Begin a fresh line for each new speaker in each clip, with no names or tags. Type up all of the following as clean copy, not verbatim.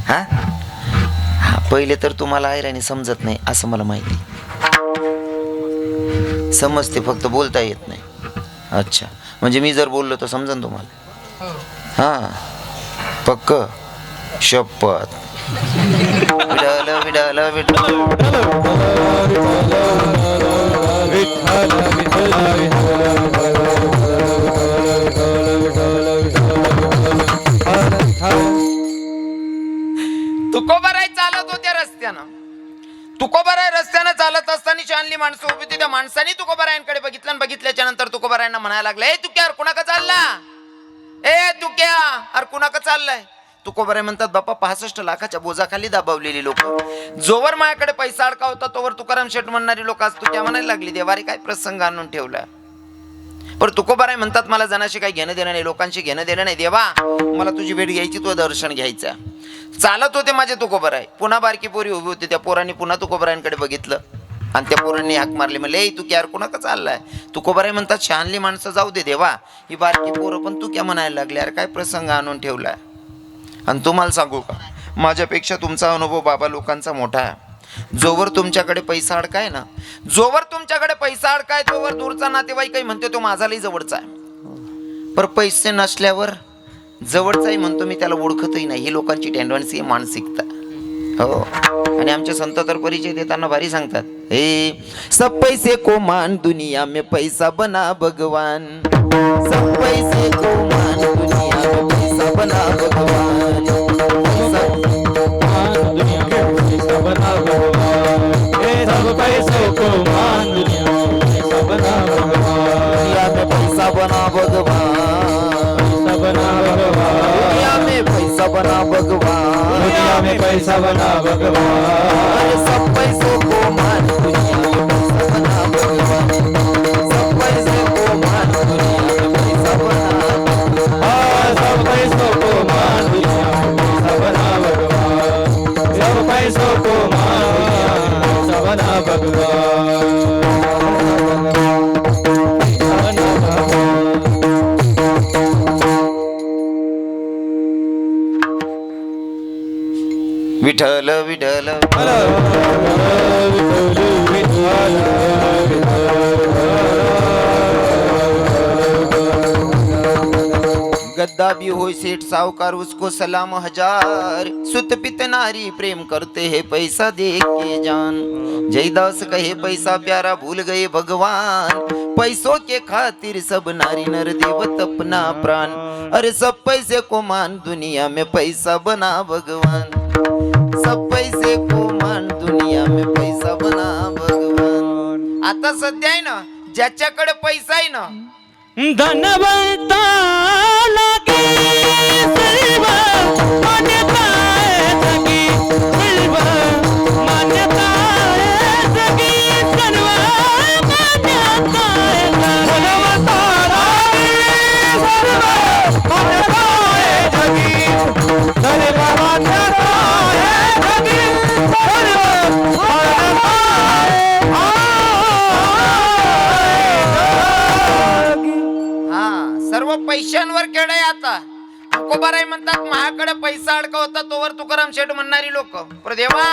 हा हा, पहिले तर तुम्हाला ऐराणी समजत नाही असं मला माहिती. समजते, फक्त बोलता येत नाही. अच्छा, म्हणजे मी जर बोललो तर समजन तुम्हाला? हा, पक्क शपथ. Widal Widal Widal. तुकोबाराय चालत होत्या रस्त्यानं. तुकोबाराय रस्त्यानं चालत असताना चांगली माणसं उभी होती. त्या माणसाने तुकोबारायांकडे बघितलं आणि बघितल्याच्या नंतर तुकोबारायांना म्हणायला लागला, ए तुक्या, कुणाका चालला? ए तुक्या, अरे कुणाका चाललाय? तुकोबाराय म्हणतात, बापा 65 लाखाच्या बोजाखाली दाबवलेली लोक. जोवर माझ्याकडे पैसा अडका होता तोवर तुकाराम शेठ म्हणणारी लोक आज तुक्या म्हणायला लागली. देवारी काय प्रसंग आणून ठेवला. पण तुकोबाराय म्हणतात, मला जनाशी काही घेणं देणं नाही, लोकांशी घेणं देणं नाही. देवा, मला तुझी भेट घ्यायची, तुझं दर्शन घ्यायचं. चालत होते माझे तुकोबाराय. पुन्हा बारकी पोरी उभी होती. त्या पोरांनी पुन्हा तुकोबारायांकडे बघितलं आणि त्या पोरांनी हाक मारली. म्हणले, ए तू क्या कुणाका चाललाय? तुकोबाराय म्हणतात, शहाणली माणसं जाऊ दे देवा, ही बारकी पोरं पण तू क्या म्हणायला लागले? अरे काय प्रसंग आणून ठेवलाय. आणि तुम्हाला सांगू का, माझ्यापेक्षा तुमचा अनुभव बाबा लोकांचा मोठा आहे. जोवर तुमच्याकडे पैसा अडकाय ना, जोवर तुमच्याकडे पैसा अडकाय तोवर दूरचा नातेवाईक काही म्हणते तो माझा लई जवळचा आहे. पर पैसे नसल्यावर जवळचाही म्हणतो मी, त्याला ओळखतही नाही. ही लोकांची टेंडन्सी आहे, मानसिकता. हो, आणि आमचे संत तर परिचय देताना भारी सांगतात, हे सब पैसे को मान दुनिया में पैसा बना भगवान. सब पैसे को मान दुनिया में पैसा बना भगवान.
सब पैसों को मान दुनिया में बना भगवान.
दुनिया में पैसा बना भगवान. दुनिया में पैसा बना भगवान.
दुनिया में पैसा बना भगवान.
सब पैसों को मान दुनिया में पैसा बना भगवान. सब पैसे को मान दुनिया में पैसा बना.
सब पैसों को मान दुनिया में पैसा बना भगवान. सब पैसों को मान दुनिया में पैसा बना भगवान.
विठ्ठल विठ्ठल गद्दा भी हो सेठ साहूकार उसको सलाम हजार. सुत पित नारी प्रेम करते हैं पैसा देख के जान. जयदास कहे पैसा प्यारा भूल गए भगवान. पैसों के खातिर सब नारी नर देवत अपना प्राण. अरे सब पैसे को मान दुनिया में पैसा बना भगवान. सब पैसे को मान दुनिया में पैसा बना भगवान. आता सध्या आहे ना, ज्याच्याकडे पैसा आहे ना,
धनवंता लागे सर्व मान्यता है जगी. सर्व मान्यता है जगी. सर्व मान्यता है धनवंता लागे सर्व मान्यता है जगी. सर्व मान्यता है जगी. सर्व मान्यता
सर्व पैशांवर खेळ आहे आता. तुकोबाराय म्हणतात, माझ्याकडे पैसा अडका होता तोवर तुकाराम शेठ म्हणणारी लोक. पर देवा,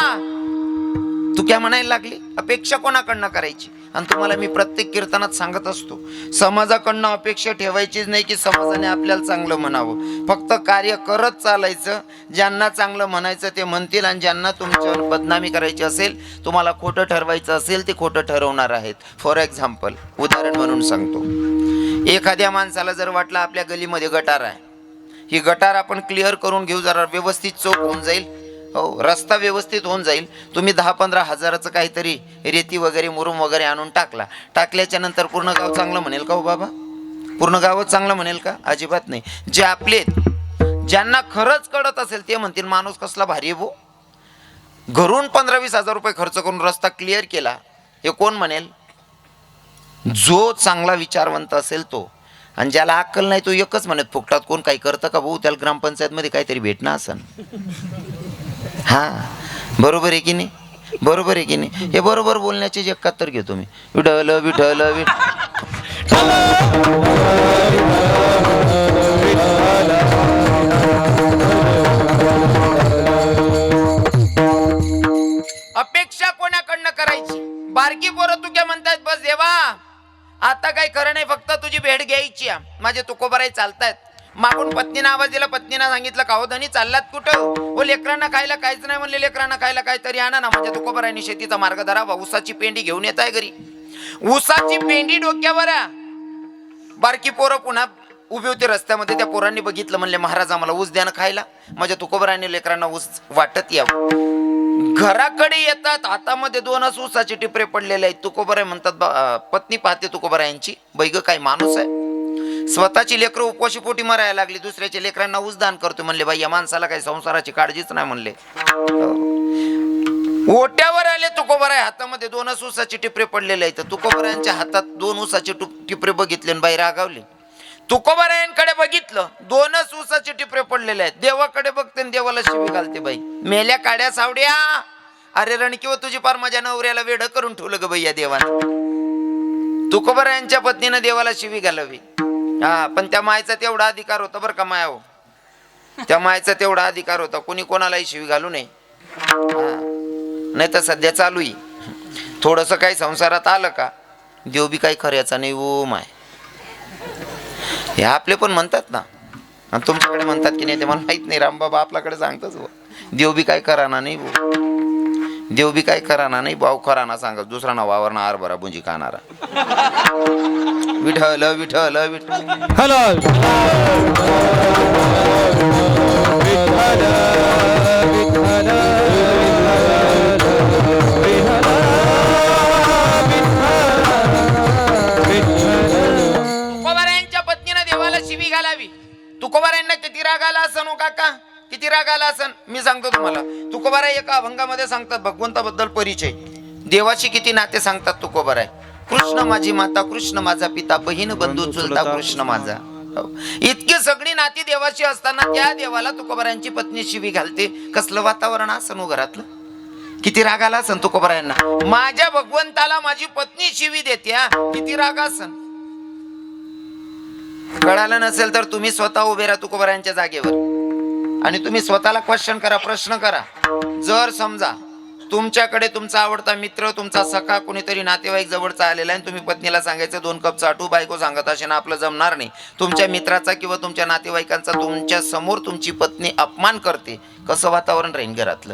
तू क्या म्हणायला लागली? अपेक्षा कोणाकडनं करायची? आणि तुम्हाला मी प्रत्येक कीर्तनात सांगत असतो, समाजाकडनं अपेक्षा ठेवायचीच नाही की समाजाने आपल्याला चांगलं म्हणावं. फक्त कार्य करत चालायचं. ज्यांना चांगलं म्हणायचं ते म्हणतील, आणि ज्यांना तुमच्यावर बदनामी करायची असेल, तुम्हाला खोटं ठरवायचं असेल, ते खोटं ठरवणार आहेत. फॉर एक्झाम्पल, उदाहरण म्हणून सांगतो, एखाद्या माणसाला जर वाटलं आपल्या गलीमध्ये गटार आहे, ही गटार आपण क्लिअर करून घेऊ, जरा व्यवस्थित चौक होऊन जाईल, हो रस्ता व्यवस्थित होऊन जाईल. तुम्ही 10-15 हजाराचं काहीतरी रेती वगैरे मुरुम वगैरे आणून टाकल्याच्या नंतर पूर्ण गाव चांगलं म्हणेल का हो बाबा? पूर्ण गावच चांगलं म्हणेल का? अजिबात नाही. जे आपले ज्यांना खरंच कळत असेल ते म्हणतील, माणूस कसला भारी आहे भो, घरून 15-20 हजार रुपये खर्च करून रस्ता क्लिअर केला. हे कोण म्हणेल? जो चांगला विचारवंत असेल तो. आणि ज्याला अक्कल नाही तो एकच म्हणत, फुकटात कोण काही करतं का भाऊ? त्याला ग्रामपंचायतमध्ये काहीतरी भेटणं असन. हा, बरोबर आहे की नाही? बरोबर आहे की नाही? हे बरोबर बोलण्याचे 71 घेतो मी. विठ्ठल विठ्ठल भेट घ्यायची आहे. माझे तुकोबाराय चालतायत. मागून पत्नीनं आवाज दिला. पत्नीनं सांगितलं का हो धनी चाललात कुठं? हो लेकरांना खायला काहीच नाही म्हणले. लेकरांना खायला काहीतरी आणा ना. माझ्या तुकोबारायने शेतीचा मार्ग धरावा. ऊसाची पेंडी घेऊन येत आहे घरी. ऊसाची पेंडी डोक्यावर आहे. बारकी पोरं पुन्हा उभी होती रस्त्यामध्ये. त्या पोरांनी बघितलं, म्हणले महाराज आम्हाला ऊस द्या ना खायला. माझ्या तुकोबारायने लेकरांना ऊस वाटत यावं. घराकडे येतात, हातामध्ये 2 ऊसाचे टिपरे पडलेले आहेत. तुकोबाराय म्हणतात, पत्नी पाहते तुकोबारायांची, बैग काय माणूस आहे, स्वतःची लेकरं उपवाशी पोटी मरायला लागली, दुसऱ्याच्या लेकरांना ऊस दान करतो. म्हणले बाई या माणसाला काही संसाराची काळजीच नाही म्हणले. ओट्यावर आले तुकोबाराय, हातामध्ये 2 ऊसाचे टिपरे पडलेले आहेत. तुकोबारायांच्या हातात 2 ऊसाचे टिपरे बघितले आणि बाई रागावले. तुकोबारायांकडे बघितलं, 2 ऊसाचे टिपरे पडलेले आहेत. देवाकडे बघते आणि देवाला शिवी घालते. बाई मेल्या काड्या सावड्या, अरे रणकिव तुझी पार माझ्या नवऱ्याला वेड करून ठेवलं ग बाई या देवानं. तुकोबारायांच्या पत्नीनं देवाला शिवी घालावी. हा, पण त्या मायचा तेवढा अधिकार होता बरं का माया हो. त्या मायचा तेवढा अधिकार होता, कोणी कोणालाही शिवी घालू नये. नाही तर सध्या चालू आहे थोडस काही संसारात आलं का देव बी काही खऱ्याचा नाही ओ माय. हे आपले पण म्हणतात ना, आणि तुमच्याकडे म्हणतात की नाही ते मला माहित नाही. रामबाबा आपल्याकडे सांगतच देव बी काय कराना नाही भाऊ, देव बी काय कराना नाही भाऊ, खराना सांगत दुसरा ना वावरना आरभरा बुंजी खाणारा. विठ्ठल विठ्ठल विठ्ठल.
हॅलो
तुकोबारायांच्या पत्नीनं देवाला शिवी घालावी. तुकोबारायांना किती राग आला असन हो काका, किती राग आला असन मी सांगतो तुम्हाला. तुकोबाराय एका अभंगामध्ये सांगतात भगवंताबद्दल परिचय, देवाशी किती नाते सांगतात तुकोबाराय. कृष्ण माझी माता, कृष्ण माझा पिता, बहीण बंधू चुलता कृष्ण माझा. इतकी सगळी नाती देवाशी असताना त्या देवाला तुकोबारायांची पत्नी शिवी घालते. कसलं वातावरण असन हो घरातलं, किती राग आला असन तुकोबारायांना. माझ्या भगवंताला माझी पत्नी शिवी देते, किती राग असन. कळालं नसेल तर तुम्ही स्वतः उभे राहा तुकोबारायांच्या जागेवर आणि तुम्ही स्वतःला क्वेश्चन करा, प्रश्न करा. जर समजा तुमच्याकडे तुमचा आवडता मित्र, तुमचा सखा, कोणीतरी नातेवाईक जवळचा आलेला आहे, तुम्ही पत्नीला सांगायचं 2 कप चाटू, बायको सांगत असे ना आपलं जमणार नाही. तुमच्या मित्राचा किंवा तुमच्या नातेवाईकांचा तुमच्या समोर तुमची पत्नी अपमान करते, कसं वातावरण राहील घरातलं.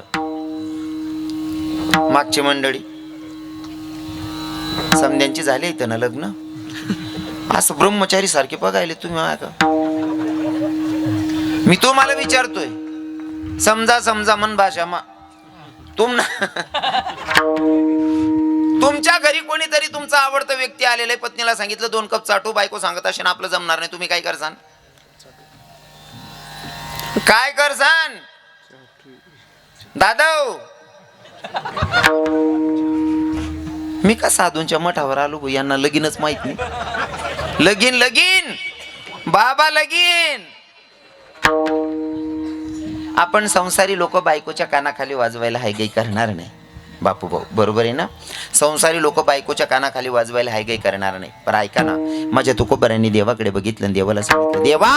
मागची मंडळी समध्यांची झाली इथं ना लग्न, असं ब्रह्मचारी सारखे बघायले तुम्ही का. मी तुम्हाला विचारतोय, समजा समजा मन भाषा मा तुमच्या घरी कोणीतरी तुमचा आवडता व्यक्ती आलेला आहे, पत्नीला सांगितलं 2 कप चाटू, बायको सांगत असे ना आपलं जमणार नाही, तुम्ही काय करसान, काय करसान दादा. मी का साधूंच्या मठावर आलो, यांना लगीनच माहित नाही. लगीन लगीन बाबा लगीन. आपण संसारी लोक बायकोच्या कानाखाली वाजवायला हायगाई करणार नाही बापू भाऊ, बरोबर आहे ना. संसारी लोक बायकोच्या कानाखाली वाजवायला हायगाई करणार नाही. पण ऐका ना, माझ्या तुकोबारायांनी देवाकडे बघितलं, देवाला सांगितलं देवा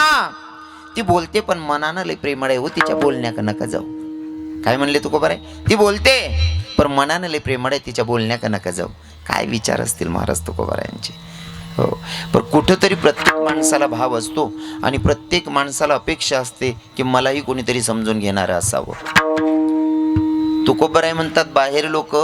ती बोलते पण मनानं लय प्रेमळ आहे हो, तिच्या बोलण्याकडे नका जाऊ. काय म्हणले तुकोबाराय, ती बोलते पण मनानं लय प्रेमळ आहे, तिच्या बोलण्याकडे नका जाऊ. काय विचार असतील महाराज तुकोबारायांचे. हो, पण कुठंतरी प्रत्येक माणसाला भाव असतो आणि प्रत्येक माणसाला अपेक्षा असते की मलाही कोणीतरी समजून घेणारं असावं. तुकोबाराय म्हणतात, बाहेर लोक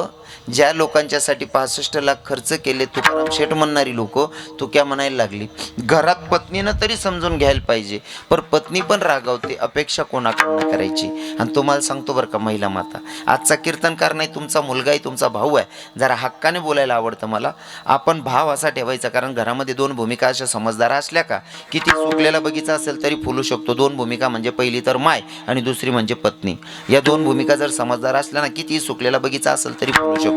ज्या लोकांच्यासाठी 65 लाख खर्च केले, तुकाराम शेठ म्हणणारी लोक तुक्या म्हणायला लागली. घरात पत्नीनं तरी समजून घ्यायला पाहिजे, पण पत्नी पण रागावते, अपेक्षा कोणाकडून करायची. आणि तुम्हाला सांगतो बरं का महिला माता, आजचा कीर्तनकार नाही, तुमचा मुलगा आहे, तुमचा भाऊ आहे, जरा हक्काने बोलायला आवडतं मला. आपण भाव असा ठेवायचा, कारण घरामध्ये 2 भूमिका अशा समजदार असल्या का किती सुकलेला बगीचा असेल तरी फुलू शकतो. 2 भूमिका म्हणजे पहिली तर माय आणि दुसरी म्हणजे पत्नी. या 2 भूमिका जर समजदार असल्या ना, किती सुकलेला बगीचा असेल तरी फुलू शकतो.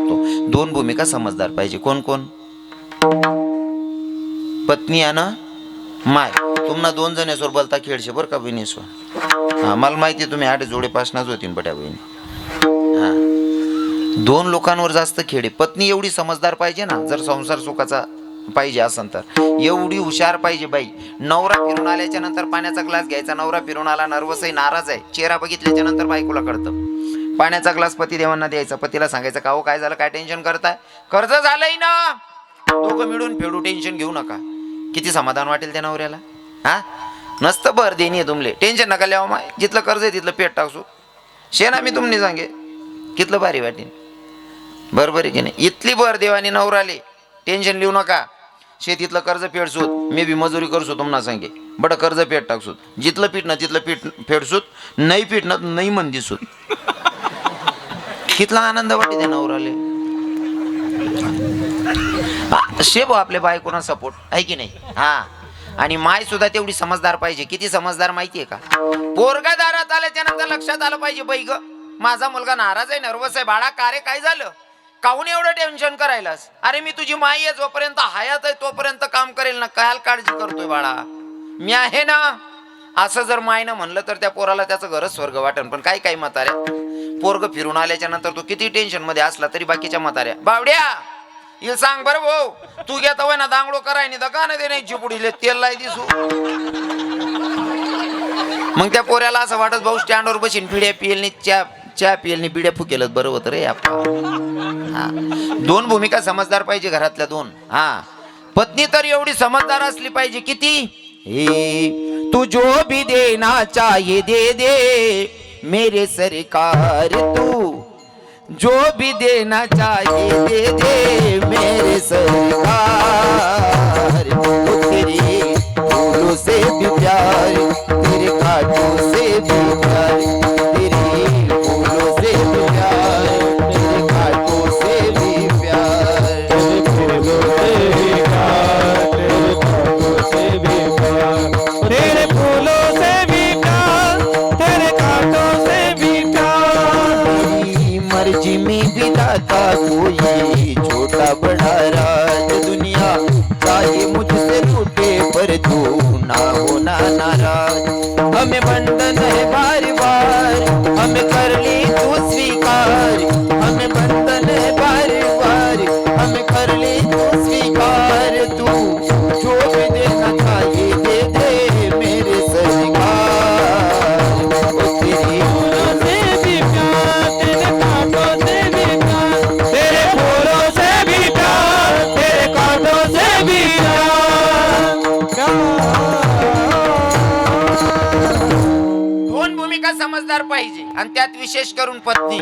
2 भूमिका समजदार पाहिजे. कोण कोण, पत्नी आणि माय. तुम्हाला 2 जणेसवर बोलता खेळशे बरं का बहिणीसवर. हा, मला माहिती तुम्ही 8 जोडे पासनाच होतीन बट्या बहिणी. हा, 2 लोकांवर जास्त खेळ. पत्नी एवढी समजदार पाहिजे ना, जर संसार सुखाचा पाहिजे असन तर एवढी हुशार पाहिजे बाई. नवरा फिरून आल्याच्या नंतर पाण्याचा ग्लास घ्यायचा, नवरा फिरून आला, नर्वस आहे, नाराज आहे, चेहरा बघितल्याच्या नंतर बायकोला कळतं. पाण्याचा ग्लास पतिदेवांना द्यायचा, पतीला सांगायचं का हो काय झालं, काय टेन्शन करताय, कर्ज झालंय ना, दोघं मिळून फेडू, टेन्शन घेऊ नका. किती समाधान वाटेल त्या नवऱ्याला. हा नसतं भर देणी आहे तुमले, टेन्शन नका लिहावं माय. जिथलं कर्ज आहे तिथलं पेट टाकसू शेना मी तुमने सांगे कितलं भारी वाटेल. बरोबर आहे की नाही. इथली भर देवानी नवराले टेन्शन लिहू नका. शेतीतलं कर्ज फेडसूत मी बी मजुरी करसो तुम्हाला सांगे बडं कर्ज पेट टाकसूत. जिथलं पीठ ना तिथलं पीठ फेडसूत, नाही पीठ ना नाही मन दिसूत. कितला आनंद वाटे त्या नवराले. शेबो आपल्या बायकोना सपोर्ट आहे की नाही. हा आणि माय सुद्धा तेवढी समजदार पाहिजे. किती समजदार माहितीये का. पोरगा दारात आल्याच्या नंतर लक्षात आलं पाहिजे बाई ग माझा मुलगा नाराज आहे, नर्वस आहे. बाळा का रे काय झालं, काहून एवढं टेन्शन करायलास. अरे मी तुझी माई आहे, जोपर्यंत हयात आहे तोपर्यंत काम करेल ना, काय काळजी करतोय बाळा, मी आहे ना. असं जर मायनं म्हणलं तर त्या पोराला त्याचं घरच स्वर्ग वाटन. पण काय काय म्हाताऱ्या पोरग फिरून आल्याच्या नंतर तो किती टेन्शन मध्ये असला तरी बाकीच्या म्हाताऱ्या बावड्या येईल सांग बरं भाऊ तू घेता वय ना दांगडो कराय नाही का ना नाही चिपुडीले तेल लाई दिसू. मग त्या पोऱ्याला असं वाटत भाऊ स्टँडवर बसीन पिढ्या पियलनी चहा पियलनी बिड्या फुकेलच बरं होतं रे आपण. दोन भूमिका समजदार पाहिजे घरातल्या दोन. हा पत्नी तर एवढी समजदार असली पाहिजे. किती हे तू जो भी देना चाहिए दे दे मेरे सरकार, तू जो भी देना चाहिए दे दे मेरे सरकार. वो तेरे फूलों से भी प्यार, तेरे कांटों से भी प्यार, तेरे फूलों से भी प्यार, तेरे कांटों से भी प्यार, तेरे फूलों से भी प्यार, तेरे फूलों से भी प्यार, तेरे कांटों से भी प्यार. तेरी मर्जी में विधाता कोई छोटा बड़ा राज दुनिया चाहे मुझसे रूठे पर तू ना होना नाराज. हमें बंधन है बार बार, हमें कर ली तू स्वीकार. हमें बंधन है बार बार, हमें कर ली तू स्वीकार. तू जो भी देना चाहिए दे दे मेरे सरकार. ओ तेरी फूलों से भी प्यार, तेरे कांटों से भी प्यार, तेरे फूलों से भी प्यार, तेरे कांटों से भी दोन भूमिका समजदार पाहिजे आणि त्यात विशेष करून पत्नी.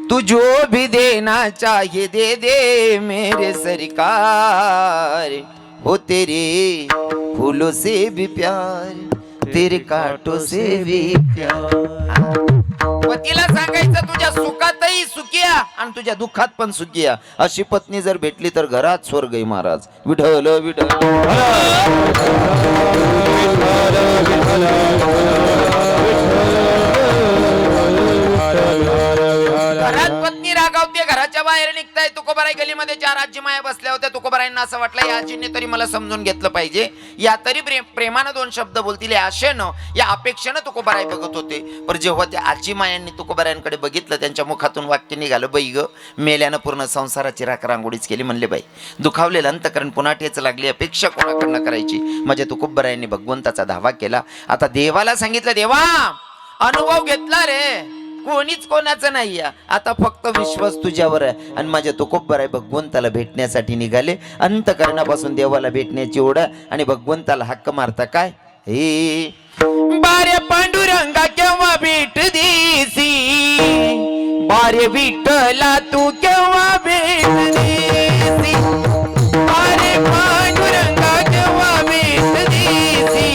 तू जो भी देना चाहिए दे दे मेरे सरकार. हो तेरे फूलों से भी प्यार, तेरे कांटों से भी प्यार. पतीला सांगायचं तुझ्या सुखातही सुखिया आणि तुझ्या दुःखात पण सुखिया. अशी पत्नी जर भेटली तर घरात स्वर्ग आहे महाराज. विठ्ठल विठ्ठल घरात पत्नी रागावते, घराच्या बाहेर निघताय. तुकोबाराई गलीमध्ये 4 आजी माया बसल्या होत्या. तुकोबाराईंना असं वाटलं या आजीने तरी मला समजून घेतलं पाहिजे, या तरी प्रेमानं 2 शब्द बोलतील. या आशेनं या अपेक्षेनं तुकोबाराई बघत होते. पण जेव्हा त्या आजी मायांनी तुकोबाराईंकडे बघितलं त्यांच्या मुखातून वाक्य निघालं, बाई ग मेल्यानं पूर्ण संसाराची रांगोळीच केली. म्हणले बाई दुखावलेलं अंतकरण पुन्हा ठेच लागली. अपेक्षा कोणाकडनं करायची. माझ्या तुकोबाराईंनी भगवंताचा धावा केला. आता देवाला सांगितलं देवा अनुभव घेतला रे, कोणीच कोणाचं नाही. आता फक्त विश्वास तुझ्यावर आहे. आणि माझ्या तुकोबाराई भगवंताला भेटण्यासाठी निघाले. अंतकरणापासून देवाला भेटण्याची ओढ आणि भगवंताला हक्क मारता काय हे बारे पांडुरंगा केव्हा भेट देसी, बारे विठ्ठला तू केव्हा भेट देसी. बारे पांडुरंगा केव्हा भेट देसी,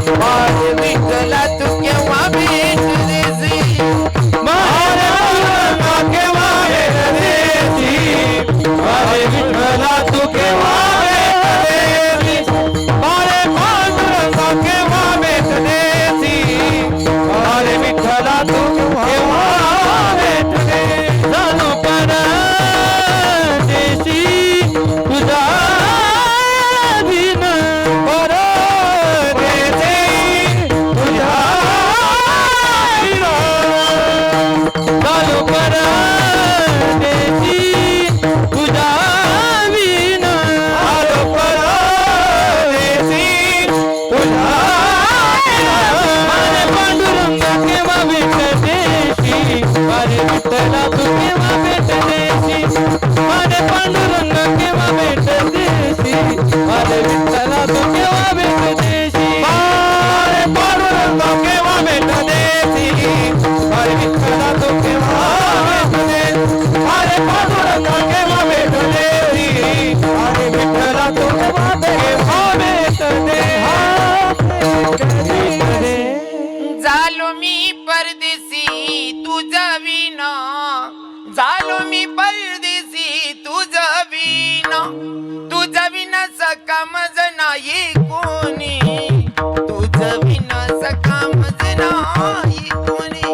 बारे विठ्ठला तू केव्हा भेट देसी. बारे पांडुरंगा केव्हा भेट देसी, बारे विठ्ठला तू केव्हा भेट देसी. बारे पांडुरंगा केव्हा भेट देसी, बारे विठ्ठला तू केव्हा भेट देसी. जणू परदेशी
विठ्ठला तू केव्हा भेटले अरे पांडुरंगा केव्हा भेटले अरे विठ्ठला तू केव्हा भेटले
झालो मी परदेशी तुझा विना झालो मी परदेशी तुझा विना तुझा विना सका मज नाही कोणी तुझा विना सका मज नाही कोणी.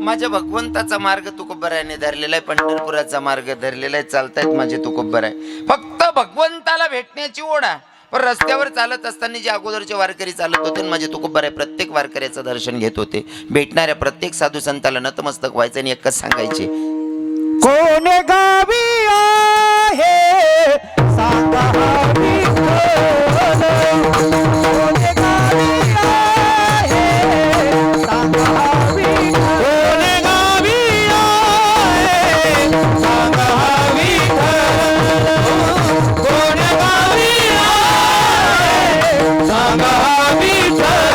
माझ्या भगवंताचा मार्ग तुकोबरायाने धरलेला आहे, पंढरपुराचा मार्ग धरलेला आहे, चालतायत माझे तुकोबराय. फक्त भगवंताला भेटण्याची ओढ आहे. पण रस्त्यावर चालत असताना जे अगोदरचे वारकरी चालत होते माझे तुकोबराय प्रत्येक वारकऱ्याचं दर्शन घेत होते. भेटणाऱ्या प्रत्येक साधू संताला नतमस्तक व्हायचं आणि एकच सांगायचे,
कोण गावी आहे सांगा विठ्ठल कोण गावी आहे सांगा विठ्ठल कोण गावी आहे सांगा विठ्ठल कोण गावी आहे सांगा विठ्ठल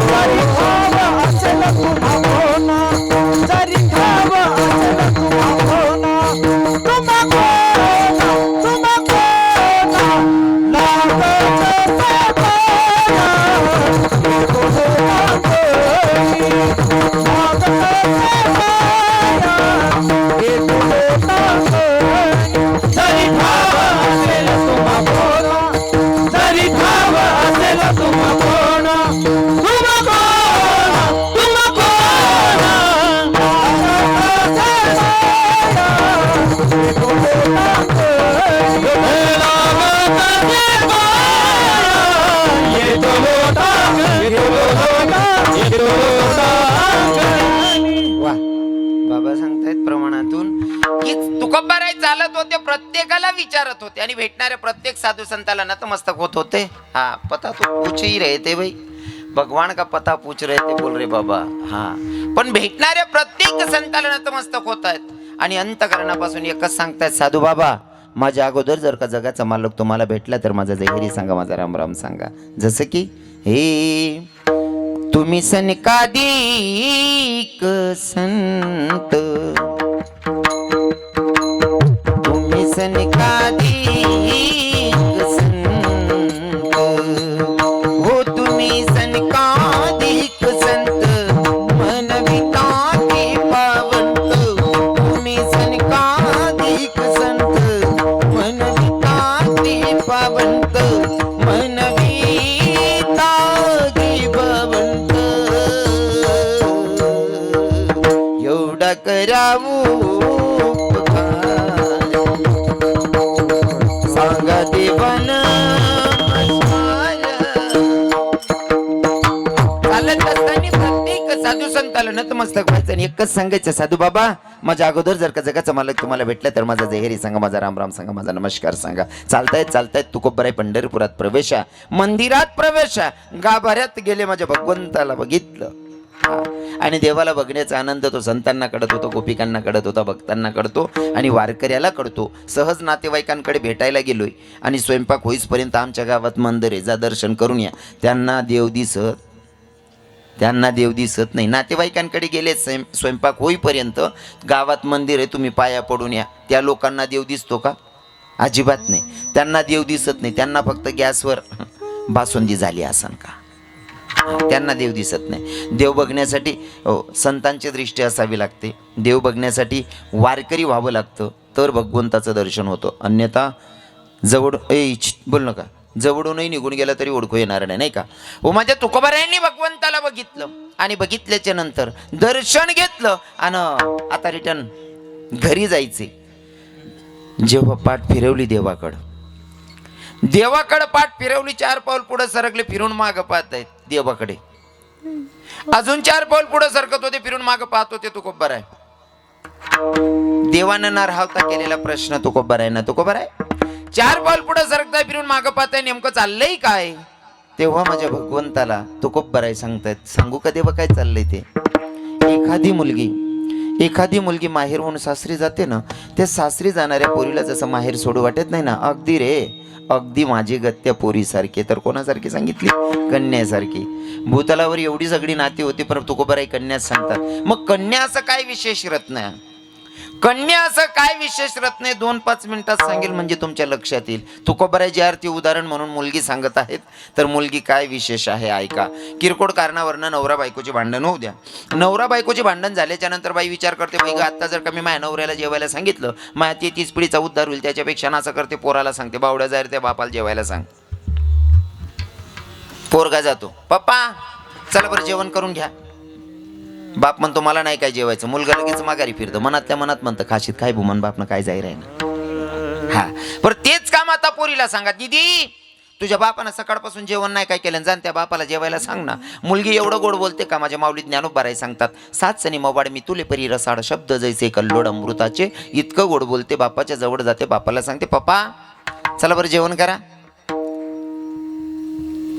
जरी खाव असेल पुन्हा कोणा जरी खाव असेल पुन्हा कोणा तुम्हा कोणा
बाबा सांगतायत प्रमाणातून की तुकोबाराय चालत होते, प्रत्येकाला विचारत होते आणि भेटणाऱ्या प्रत्येक साधू संताला नतमस्तक होत होते. हा पता तो पूछ ही रहे थे भाई, भगवान का पता पूछ रहे थे बोल रे बाबा. हा पण भेटणाऱ्या प्रत्येक संताला नतमस्तक होत आहेत आणि अंतकरणापासून एकच सांगतायत, साधू बाबा माझ्या अगोदर जर का जगाचा मालक तुम्हाला भेटला तर माझा जयहरी सांगा, माझा राम राम सांगा. जसं की हे तुम्ही सनकादिक संत तुम्ही सनकादिक संत हो तुम्ही सनकादिक संत मनविता के पावंत तुम्ही सनकादिक संत मनविता के पावंत मनविता के पावंत एवढा करावू सांगा देवान चालत असताना प्रत्येक साधू संताला नतमस्तक व्हायचं आणि एकच सांगायचं, साधू बाबा माझ्या अगोदर जर का जगाचा मालक तुम्हाला भेटला तर माझा जयहरी सांगा, माझा राम राम सांगा, माझा नमस्कार सांगा. चालतायत चालतायत तुकोबराय पंढरपुरात प्रवेशा, मंदिरात प्रवेशा, गाभाऱ्यात गेले माझ्या भगवंताला बघितलं. आणि देवाला बघण्याचा आनंद तो संतांना कळत होतो, गोपिकांना कळत होता, भक्तांना कळतो आणि वारकऱ्याला कळतो. सहज नातेवाईकांकडे भेटायला गेलोय आणि स्वयंपाक होईसपर्यंत आमच्या गावात मंदिर आहे, जा दर्शन करून या. त्यांना देव दिसत नाही. नातेवाईकांकडे गेले, स्वयंपाक होईपर्यंत गावात मंदिर आहे, तुम्ही पाया पडून या. त्या लोकांना देव दिसतो का? अजिबात नाही. त्यांना देव दिसत नाही. त्यांना फक्त गॅसवर बासुंदी झाली असन का, त्यांना देव दिसत नाही. देव बघण्यासाठी संतांची दृष्टी असावी लागते. देव बघण्यासाठी वारकरी व्हावं लागतं, तर भगवंताचं दर्शन होतं. अन्यथा जवळ बोल नका, जवळूनही निघून गेला तरी ओळखू येणार नाही का. हो माझ्या तुकोबारायांनी भगवंताला बघितलं आणि बघितल्याच्या नंतर दर्शन घेतलं आणि आता रिटर्न घरी जायचे. जेव्हा पाठ फिरवली देवाकडं पाठ फिरवली, 4 पाऊल पुढे सरकले, फिरून मागं पाहत आहेत देवाकडे. अजून 4 पाऊल पुढे सरकत होते, फिरून मागं पाहत होते तुकोबाराय. देवानं नरहावता केलेला प्रश्न तुकोबारायांना, तुकोबाराय 4 पाऊल पुढे सरकताय, फिरून मागं पाहताय, नेमकं चाललंय काय? तेव्हा माझ्या भगवंताला तुकोबाराय सांगतायत, सांगू का देवा काय चाललंय ते. एखादी मुलगी एखादी मुलगी माहेर म्हणून सासरी जाते ना, त्या सासरी जाणाऱ्या पोरीला जसं माहेर सोडू वाटत नाही ना, अगदी रे अगदी माझी गत्या पोरीसारखी. तर कोणासारखी सांगितली? कन्यासारखी. भूतलावर एवढी सगळी नाती होती, पण तुकोबाराई कन्याच सांगतात. मग कन्या असं काय विशेष रत्न आहे? कन्या असं काय विशेष रत्न आहे? 2-5 मिनिटात सांगेल म्हणजे तुमच्या लक्षात येईल. तुकोबाराई आरती उदाहरण म्हणून मुलगी सांगत आहेत, तर मुलगी काय विशेष आहे ऐका. किरकोळ कारणावरनं नवरा बायकोची भांडण होऊ द्या. नवरा बायकोची भांडण झाल्याच्या नंतर बाई विचार करते, बाई ग आता जर का मी माझ्या नवऱ्याला जेवायला सांगितलं, माझ्या 30 पिढीचा उद्धार होईल, त्याच्यापेक्षा असं करते, पोराला सांगते, बावड्या जाईल त्या बापाला जेवायला सांग. पोरगा जातो, पप्पा चला बरं जेवण करून घ्या. बाप म्हणतो मला नाही काय जेवायचं. मुलगा लगेच माघारी फिरतो, मनातल्या मनात म्हणतं खाशीत काय भूमन बापनं काय जाहीर आहे ना. हा बरं तेच काम आता पोरीला सांगा, दीदी तुझ्या बापानं सकाळपासून जेवण नाही काय केलं, जाण त्या बापाला जेवायला सांग ना. मुलगी एवढं गोड बोलते का? माझ्या माऊली ज्ञानोबाराई सांगतात, 7 सनी मोबाड मी तुले परी रसाड शब्द जैसे कल्लोड अमृताचे. इतकं गोड बोलते, बापाच्या जवळ जाते, बापाला सांगते, पप्पा चला बरं जेवण करा.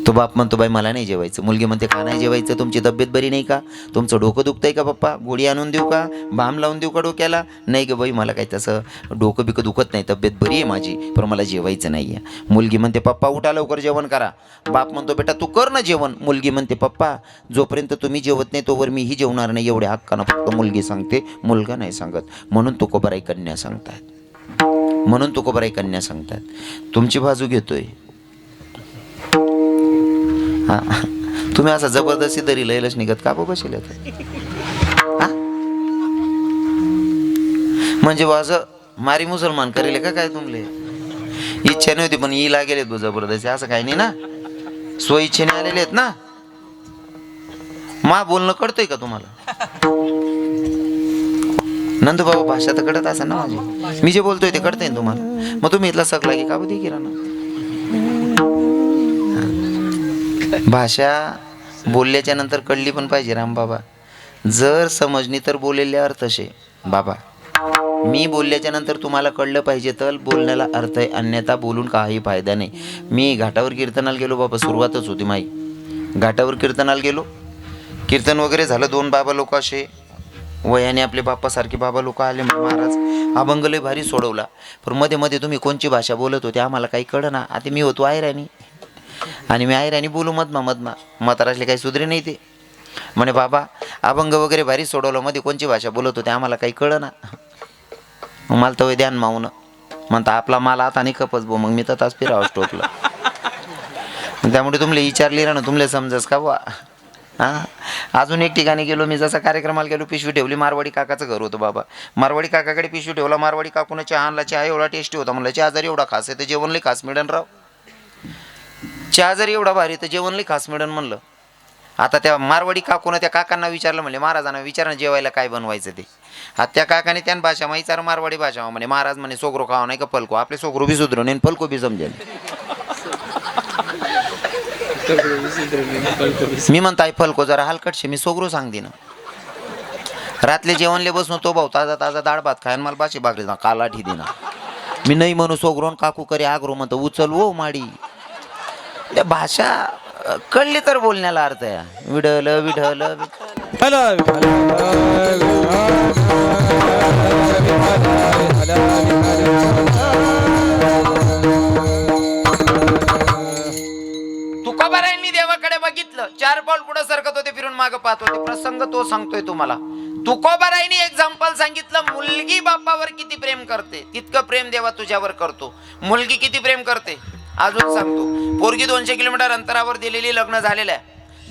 तो बाप म्हणतो बाई मला नाही जेवायचं. मुलगी म्हणते का नाही जेवायचं? तुमची तब्येत बरी नाही का? तुमचं डोकं दुखतंय का पप्पा? गोळी आणून देऊ का? बाम लावून देऊ का डोक्याला? नाही ग बाई मला काही तसं डोकं बिकं दुखत नाही, तब्येत बरी आहे माझी, पण मला जेवायचं नाही आहे. मुलगी म्हणते पप्पा उठा लवकर जेवण करा. बाप म्हणतो बेटा तू कर ना जेवण. मुलगी म्हणते पप्पा जोपर्यंत तुम्ही जेवत नाही तोवर मीही जेवणार नाही. एवढ्या हक्कानं फक्त मुलगी सांगते, मुलगा नाही सांगत. म्हणून तुकोबाराई कन्या सांगतात. म्हणून तुकोबाराई कन्या सांगतात. तुमची बाजू घेतोय. हा तुम्ही असा जबरदस्ती तरी लयलच निघत का बसेल? म्हणजे असं मारी मुसलमान करेल का काय? तुमले इच्छा नव्हती पण इला गेले तू जबरदस्ती, असं काही नाही ना. स्वइच्छेने आलेले आहेत ना. मा बोलणं कळतंय का तुम्हाला? नंदू बाबा भाषा तर कळत असं ना माझी, मी जे बोलतोय ते कळतंय ना तुम्हाला. मग तुम्ही इथला सकला की का बधी केला ना. भाषा बोलल्याच्या नंतर कळली पण पाहिजे राम बाबा. जर समजणी तर बोललेले अर्थ शे बाबा. मी बोलल्याच्या नंतर तुम्हाला कळलं पाहिजे तर बोलण्याला अर्थ आहे, अन्यथा बोलून काही फायदा नाही. मी घाटावर कीर्तनाला गेलो बाबा, सुरुवातच होती माई. घाटावर कीर्तनाला गेलो, कीर्तन वगैरे झालं. 2 बाबा लोक असे वयाने आपले बाप्पासारखे बाबा लोक आले. महाराज अभंग लय भारी सोडवला, पण मध्ये मध्ये तुम्ही कोणची भाषा बोलत होते आम्हाला काही कळना. आता मी होतो आयराणी आणि मी आयराणी बोलू मधमा म्हातारासले काही सुधरे नाही ते. म्हणे बाबा अभंग वगैरे भारी सोडवलं, मध्ये कोणची भाषा बोलत होते आम्हाला काही कळना. मला तर ध्यान मावून म्हणता आपला माल आता नाही खपच बो. मग मी तर तास फिरावं टोकलं. त्यामुळे तुमले विचारली ना, तुमले समजस का बा. हां अजून एक ठिकाणी गेलो मी, जसा कार्यक्रमाला गेलो, पिशवी ठेवली. मारवाडी काकाचं घर होतं बाबा. मारवाडी काकाकडे पिशवी ठेवला. मारवाडी काकून चहा आणला. चहा एवढा टेस्टी होता. म्हणलं चहा जर एवढा खास आहे तर जेवण लई खास मिळेल राव. चहा जर एवढा भारी तर जेवण लई खास मिळेल म्हणलं. आता त्या मारवाडी काकून त्या काकांना विचारलं, म्हणले महाराजांना विचारणं जेवायला काय बनवायचं ते. हा त्या काकाने त्या भाषा विचार मारवाडी भाषा म्हणे. महाराज म्हणे सोगरो खावा नाही का फलको. आपले सोगरो बी सुधरू नाही फलको बी समजेल. मी म्हणताय फलको जरा हलकटशे, मी सोगरो सांगते ना. रातले जेवणले बसून तो भाऊ ताजा ताजा डाळ भात खायन मला बाशी भाकरी कालाठी देना. मी नाही म्हणू सोगरो काकू करे आग्रो म्हणतो उचल वो माडी. त्या भाषा कळली तर बोलण्याला अर्थ आहे. विढल विढल तुकोबारायांनी देवाकडे बघितलं. 4 पाऊल पुढे सरकत होते, फिरून मागे पाहत होते. प्रसंग तो सांगतोय तुम्हाला. तुकोबारायांनी एक्झाम्पल सांगितलं. मुलगी बापावर किती प्रेम करते तितकं प्रेम देवा तुझ्यावर करतो. मुलगी किती प्रेम करते अजून सांगतो. पोरगी 200 किलोमीटर अंतरावर दिलेली, लग्न झालेलं आहे.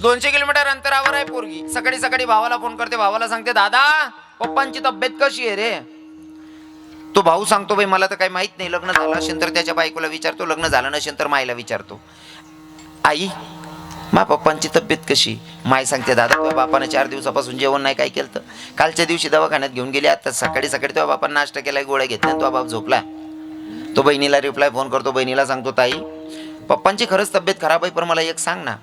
200 किलोमीटर अंतरावर आहे पोरगी. सकाळी सकाळी भावाला फोन करते. भावाला सांगते दादा पप्पांची तब्येत कशी आहे रे. तो भाऊ सांगतो बाई मला तर काही माहित नाही. लग्न झालं असेल तर त्याच्या बायकोला विचारतो, लग्न झालं नसेल तर माईला विचारतो. आई मा पप्पांची तब्येत कशी. माय सांगते दादा तुझ्या बापाने 4 दिवसापासून जेवण नाही काय केलं. कालच्या दिवशी दवाखान्यात घेऊन गेले. आता सकाळी सकाळी तुझ्या बापाने नाश्ता केला, गोळ्या घेतल्या, तुझा बाप झोपला. तो बहिणीला रिप्लाय फोन करतो. बहिणीला सांगतो ताई पप्पांची खरंच तब्येत खराब आहे, पण मला एक सांग ना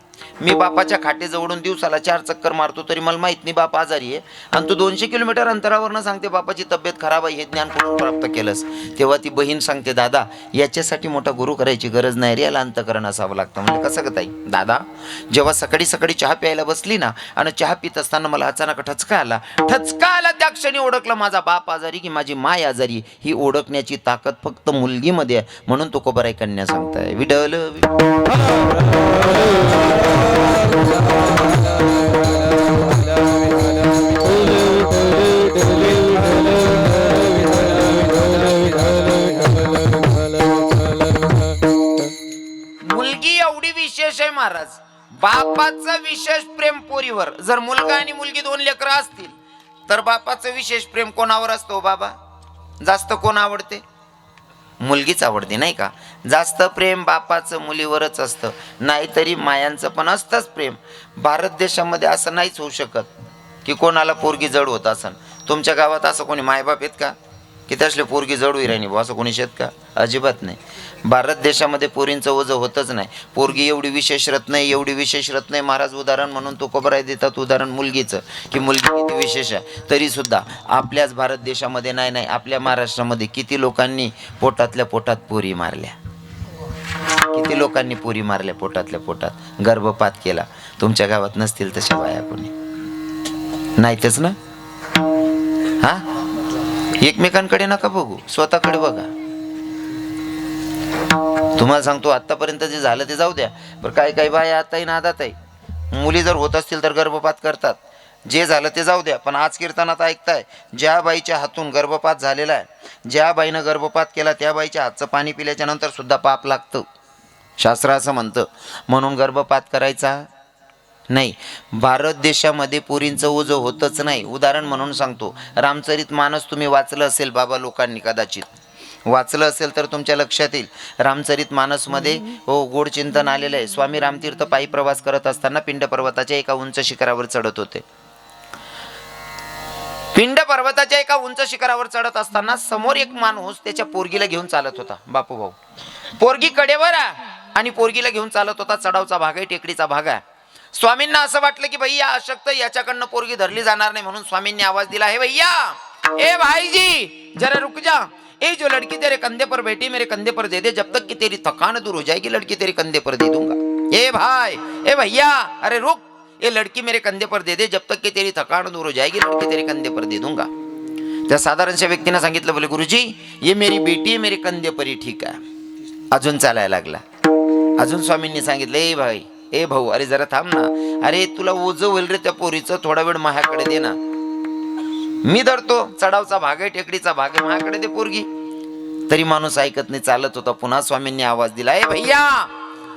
मी बापाच्या खाटेजवळून दिवसाला 4 चक्कर मारतो तरी मला माहित नाही बाप आजारी आहे, आणि तू 200 किलोमीटर अंतरावरनं सांगते बापाची तब्येत खराब आहे, हे ज्ञान कुठून प्राप्त केलंस? तेव्हा ती बहीण सांगते, दादा याच्यासाठी मोठा गुरु करायची गरज नाही रे, याला अंतकरण असावं लागतं. म्हणजे कसं ग ताई? दादा जेव्हा सकाळी सकाळी चहा प्यायला बसली ना, आणि चहा पित असताना मला अचानक ठचका आला, त्या क्षणी ओळखलं माझा बाप आजारी की माझी माय आजारी. ही ओळखण्याची ताकद फक्त मुलगीमध्ये आहे, म्हणून तो कोबराई कन्या सांगताय, विडल मुलगी एवढी विशेष आहे महाराज. बापाचं विशेष प्रेम पोरीवर. जर मुलगा आणि मुलगी 2 लेकरं असतील तर बापाचं विशेष प्रेम कोणावर असतो? बाबा जास्त कोण आवडते? मुलगीच आवडते नाही का? जास्त प्रेम बापाचं मुलीवरच असतं, नाहीतरी मायांचं पण असतंच प्रेम. भारत देशामध्ये असं नाहीच होऊ शकत की कोणाला पोरगी जड होत असन. तुमच्या गावात असं कोणी मायबाप आहेत का की त्यासले पोरगी जड होई राहिली असं कोणी शेत का? अजिबात नाही. भारत देशामध्ये पोरींचं ओझं होतच नाही. पोरगी एवढी विशेष रत्न आहे, एवढी विशेष रत्न आहे महाराज. उदाहरण म्हणून तो कोबराई देतात उदाहरण मुलगीचं, की मुलगी किती विशेष आहे. तरी सुद्धा आपल्याच भारत देशामध्ये नाही आपल्या महाराष्ट्रामध्ये किती लोकांनी पोटातल्या पोटात पोरी मारल्या, किती लोकांनी पोरी मारल्या पोटातल्या पोटात, गर्भपात केला. तुमच्या गावात नसतील तशा बाया कोणी? नाहीतच ना. हा, एकमेकांकडे नका बघू, स्वतःकडे बघा. तुम्हाला सांगतो आतापर्यंत जे झालं ते जाऊ द्या, पण काही बाया आताही नादात आहे. मुली जर होत असतील तर गर्भपात करतात. जे झालं ते जाऊ द्या, पण आज कीर्तनात ऐकताय, ज्या बाईच्या हातून गर्भपात झालेला आहे, ज्या बाईनं गर्भपात केला त्या बाईच्या हातचं पाणी पिल्याच्या नंतर सुद्धा पाप लागतं, शास्त्र असं म्हणतं. म्हणून गर्भपात करायचा नाही. भारत देशामध्ये पोरींचं ओझं होतच नाही. उदाहरण म्हणून सांगतो, रामचरित मानस तुम्ही वाचलं असेल बाबा, लोकांनी कदाचित वाचलं असेल तर तुमच्या लक्षात येईल. रामचरित मानसमध्ये गोड चिंतन आलेलं आहे. स्वामी रामतीर्थ पायी प्रवास करत असताना पिंड पर्वताच्या एका उंच शिखरावर चढत होते. पिंड पर्वताच्या एका उंच शिखरावर चढत असताना समोर एक माणूस त्याच्या पोरगीला घेऊन चालत होता. बापू भाऊ, पोरगी कडेवर आहे आणि पोरगीला घेऊन चालत होता. चढावचा भाग आहे, टेकडीचा भाग आहे. स्वामींना असं वाटलं की भैया अशक्त, याच्याकडनं पोरगी धरली जाणार नाही, म्हणून स्वामींनी आवाज दिला, हे भैया, ए भाईजी जरा रुक जा. ए जो लड़की तेरे कंधे पर बैठी मेरे कंधे पर दे दे, जब तक कि तेरी थकान दूर हो जाएगी लड़की तेरे कंधे पर दे दूंगा. ए भाई, ए भैया, अरे रुक, ये लड़की मेरे कंधे पर दे दे, जब तक कि तेरी थकान दूर हो जाएगी लड़की तेरे कंधे पर दे दूंगा. त्या साधारणशा व्यक्तीने सांगितलं, बोले गुरुजी ये मेरी बेटी है, मेरे कंधे पर ही ठीक आहे. अजून चालायला लागला. अजून स्वामींनी सांगितलं, ए भाई, ए भाऊ, अरे जरा थांब ना, अरे तुला ओझं होईल रे त्या पोरीचं, थोडा वेळ माझ्याकडे दे ना, मी धरतो. चढावचा भाग आहे, टेकडीचा भाग आहे, माझ्याकडे दे पोरगी. तरी माणूस ऐकत नाही, चालत होता. पुन्हा स्वामींनी आवाज दिला, ए भैया,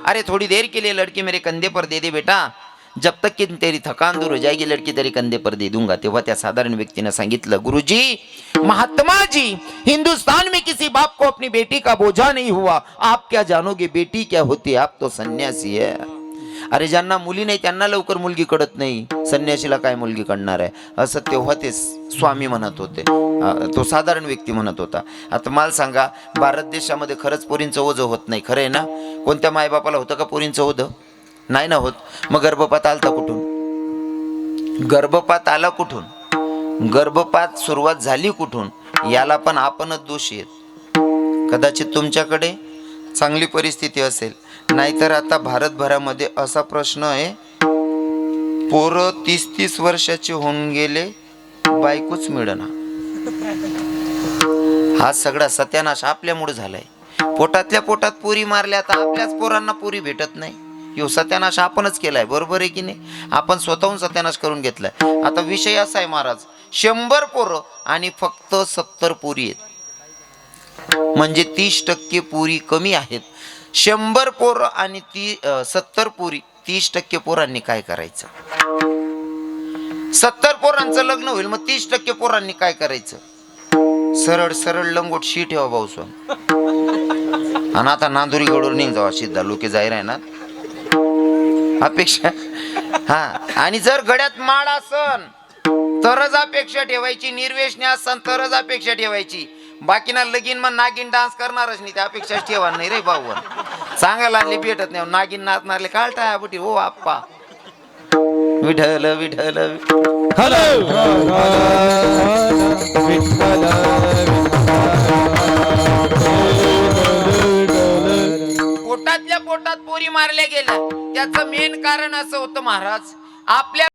अरे थोड़ी देर के लिए लड़की मेरे कंधे पर दे दे बेटा, जब तक कि तेरी थकान दूर हो जाएगी लड़की तेरे कंधे पर दे दूंगा. तेव्हा त्या साधारण व्यक्तीने सांगितलं, गुरुजी, महात्मा जी, हिंदुस्तान में किसी बाप को अपनी बेटी का बोझा नहीं हुआ. आप क्या जानोगे बेटी क्या होती, आप तो सन्यासी है. अरे ज्यांना मुली नाही त्यांना लवकर मुलगी कळत नाही, संन्याशीला काय मुलगी कळणार आहे, असं तेव्हा ते स्वामी म्हणत होते. तो साधारण व्यक्ती म्हणत होता. आता मला सांगा, भारत देशामध्ये खरंच पोरींचं ओझं होत नाही, खरं आहे ना? कोणत्या मायबापाला होतं का पोरींचं ओझं? नाही ना होत. मग गर्भपात आलता कुठून? गर्भपात आला कुठून? गर्भपात सुरुवात झाली कुठून? याला पण आपणच दोषी आहेत. कदाचित तुमच्याकडे चांगली परिस्थिती असेल, नाहीतर आता भारतभरामध्ये असा प्रश्न आहे, पोरं 30-30 वर्षाचे होऊन गेले, बायकोच मिळेना. हा सगळा सत्यानाश आपल्यामुळे झालाय. पोटातल्या पोटात पोरी मारल्या, आता आपल्याच पोरांना पोरी भेटत नाही. यो सत्यानाश आपणच केलाय, बरोबर आहे की नाही? आपण स्वतःहून सत्यानाश करून घेतलाय. आता विषय असा आहे महाराज, 100 पोरं आणि फक्त 70 पोरी आहेत, म्हणजे 30% पोरी कमी आहेत. 100 पोरं आणि 70 पोरी, 30% पोरांनी काय करायचं? 70 पोरांचं लग्न होईल, मग 30% पोरांनी काय करायचं? सरळ सरळ लंगोट शी ठेवा भाऊसोन, आणि आता नांदुरी गडवर निघ जावा सिद्धा, लोक जाहीर आहे ना अपेक्षा. हा, आणि जर गड्यात माळ असन तरच अपेक्षा ठेवायची, निर्वेशने असन तरच अपेक्षा ठेवायची. बाकीना लगीन मग नागिन डान्स करणारच नाही, त्या अपेक्षा ठेवा नाही रे भाऊ. सांगायला आणली भेटत नाही नागिन नाचणारले काळटा बुटी हो आप्पा विठल विठल
हॅलो विठ्ठल
पोटातल्या पोटात पोरी मारल्या गेल्या त्याचं मेन कारण असं होतं महाराज आपल्या